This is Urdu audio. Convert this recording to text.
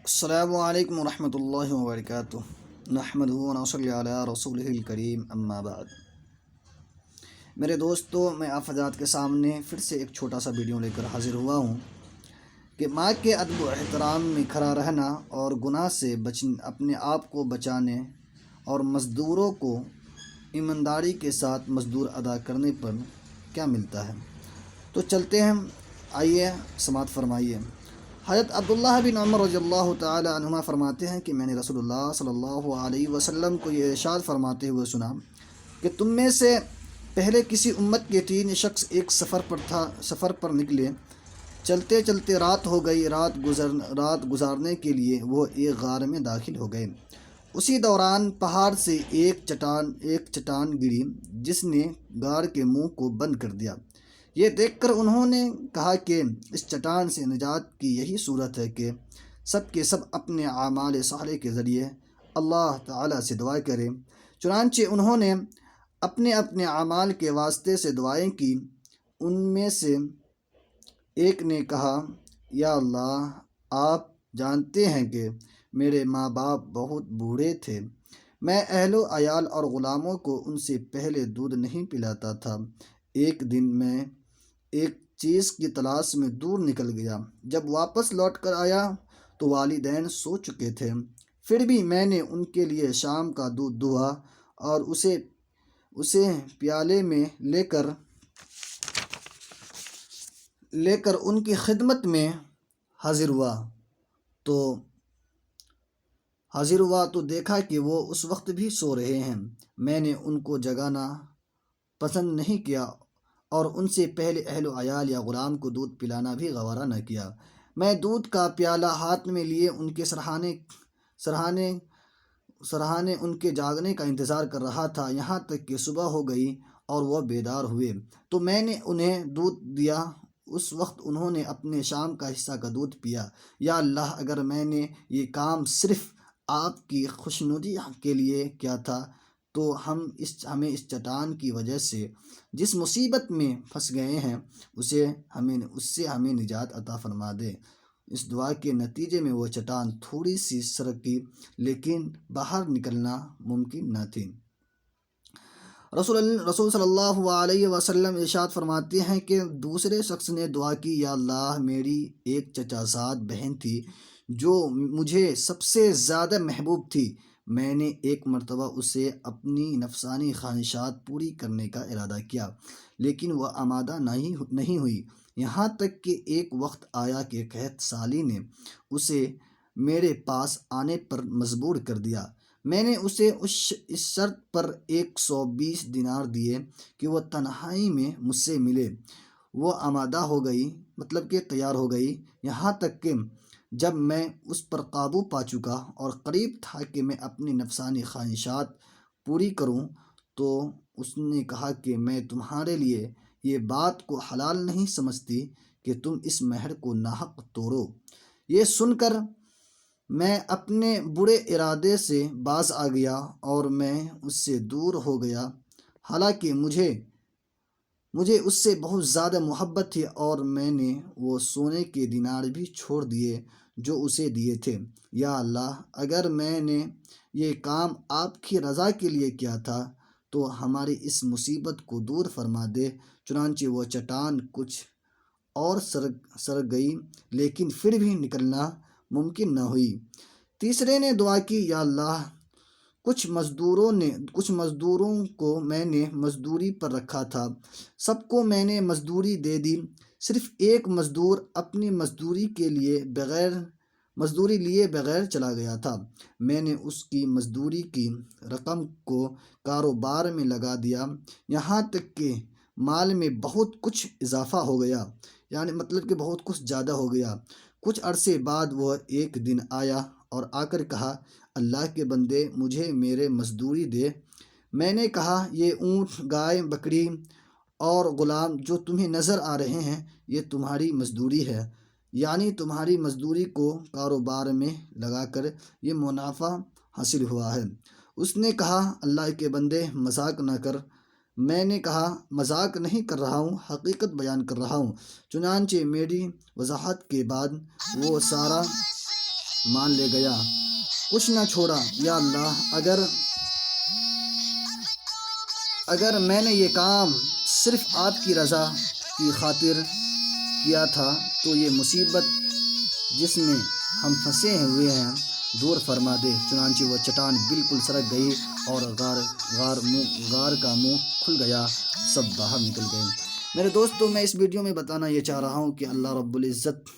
السلام علیکم ورحمۃ اللہ وبرکاتہ نحمدہ و نصلی علی رسولہ الکریم اما بعد۔ میرے دوستو، میں آپ حضرات کے سامنے پھر سے ایک چھوٹا سا ویڈیو لے کر حاضر ہوا ہوں کہ ماں کے ادب و احترام میں کھڑا رہنا اور گناہ سے اپنے آپ کو بچانے اور مزدوروں کو ایمانداری کے ساتھ مزدور ادا کرنے پر کیا ملتا ہے۔ تو چلتے ہیں، آئیے سماعت فرمائیے۔ حضرت عبداللہ بن عمر رضی اللہ تعالی عنہما فرماتے ہیں کہ میں نے رسول اللہ صلی اللہ علیہ وسلم کو یہ ارشاد فرماتے ہوئے سنا کہ تم میں سے پہلے کسی امت کے 3 شخص ایک سفر پر نکلے، چلتے چلتے رات ہو گئی، رات گزارنے کے لیے وہ ایک غار میں داخل ہو گئے۔ اسی دوران پہاڑ سے ایک چٹان گری جس نے غار کے منہ کو بند کر دیا۔ یہ دیکھ کر انہوں نے کہا کہ اس چٹان سے نجات کی یہی صورت ہے کہ سب کے سب اپنے اعمال صالح کے ذریعے اللہ تعالیٰ سے دعا کریں۔ چنانچہ انہوں نے اپنے اپنے اعمال کے واسطے سے دعائیں کی۔ ان میں سے ایک نے کہا، یا اللہ، آپ جانتے ہیں کہ میرے ماں باپ بہت بوڑھے تھے، میں اہل و عیال اور غلاموں کو ان سے پہلے دودھ نہیں پلاتا تھا۔ ایک دن میں ایک چیز کی تلاش میں دور نکل گیا، جب واپس لوٹ کر آیا تو والدین سو چکے تھے، پھر بھی میں نے ان کے لیے شام کا دودھ دہا اور اسے پیالے میں لے کر ان کی خدمت میں حاضر ہوا تو دیکھا کہ وہ اس وقت بھی سو رہے ہیں۔ میں نے ان کو جگانا پسند نہیں کیا اور ان سے پہلے اہل و عیال یا غلام کو دودھ پلانا بھی گوارا نہ کیا۔ میں دودھ کا پیالہ ہاتھ میں لیے ان کے سرہانے ان کے جاگنے کا انتظار کر رہا تھا، یہاں تک کہ صبح ہو گئی اور وہ بیدار ہوئے تو میں نے انہیں دودھ دیا۔ اس وقت انہوں نے اپنے شام کا حصہ کا دودھ پیا۔ یا اللہ، اگر میں نے یہ کام صرف آپ کی خوشنودی کے لیے کیا تھا تو ہمیں اس چٹان کی وجہ سے جس مصیبت میں پھنس گئے ہیں اس سے ہمیں نجات عطا فرما دے۔ اس دعا کے نتیجے میں وہ چٹان تھوڑی سی سرکی، لیکن باہر نکلنا ممکن نہ تھی۔ رسول صلی اللہ علیہ وسلم ارشاد فرماتے ہیں کہ دوسرے شخص نے دعا کی، یا اللہ، میری ایک چچا زاد بہن تھی جو مجھے سب سے زیادہ محبوب تھی۔ میں نے ایک مرتبہ اسے اپنی نفسانی خواہشات پوری کرنے کا ارادہ کیا، لیکن وہ آمادہ نہیں ہوئی، یہاں تک کہ ایک وقت آیا کہ قحط سالی نے اسے میرے پاس آنے پر مجبور کر دیا۔ میں نے اسے اس شرط پر 120 دینار دیے کہ وہ تنہائی میں مجھ سے ملے۔ وہ آمادہ ہو گئی، مطلب کہ تیار ہو گئی، یہاں تک کہ جب میں اس پر قابو پا چکا اور قریب تھا کہ میں اپنی نفسانی خواہشات پوری کروں تو اس نے کہا کہ میں تمہارے لیے یہ بات کو حلال نہیں سمجھتی کہ تم اس مہر کو ناحق توڑو۔ یہ سن کر میں اپنے برے ارادے سے باز آ گیا اور میں اس سے دور ہو گیا، حالانکہ مجھے اس سے بہت زیادہ محبت تھی، اور میں نے وہ سونے کے دینار بھی چھوڑ دیے جو اسے دیے تھے۔ یا اللہ، اگر میں نے یہ کام آپ کی رضا کے لیے کیا تھا تو ہماری اس مصیبت کو دور فرما دے۔ چنانچہ وہ چٹان کچھ اور سرک گئی، لیکن پھر بھی نکلنا ممکن نہ ہوئی۔ تیسرے نے دعا کی، یا اللہ، کچھ مزدوروں کو میں نے مزدوری پر رکھا تھا، سب کو میں نے مزدوری دے دی، صرف ایک مزدور اپنی مزدوری لیے بغیر چلا گیا تھا۔ میں نے اس کی مزدوری کی رقم کو کاروبار میں لگا دیا، یہاں تک کہ مال میں بہت کچھ اضافہ ہو گیا، یعنی مطلب کہ بہت کچھ زیادہ ہو گیا۔ کچھ عرصے بعد وہ ایک دن آیا اور آ کر کہا، اللہ کے بندے، مجھے میرے مزدوری دے۔ میں نے کہا، یہ اونٹ، گائے، بکری اور غلام جو تمہیں نظر آ رہے ہیں یہ تمہاری مزدوری ہے، یعنی تمہاری مزدوری کو کاروبار میں لگا کر یہ منافع حاصل ہوا ہے۔ اس نے کہا، اللہ کے بندے، مذاق نہ کر۔ میں نے کہا، مذاق نہیں کر رہا ہوں، حقیقت بیان کر رہا ہوں۔ چنانچہ میری وضاحت کے بعد وہ سارا مان لے گیا، کچھ نہ چھوڑا یا اللہ، اگر میں نے یہ کام صرف آپ کی رضا کی خاطر کیا تھا تو یہ مصیبت جس میں ہم پھنسے ہوئے ہیں دور فرما دے۔ چنانچہ وہ چٹان بالکل سرک گئی اور غار کا منہ کھل گیا، سب باہر نکل گئے۔ میرے دوستوں، میں اس ویڈیو میں بتانا یہ چاہ رہا ہوں کہ اللہ رب العزت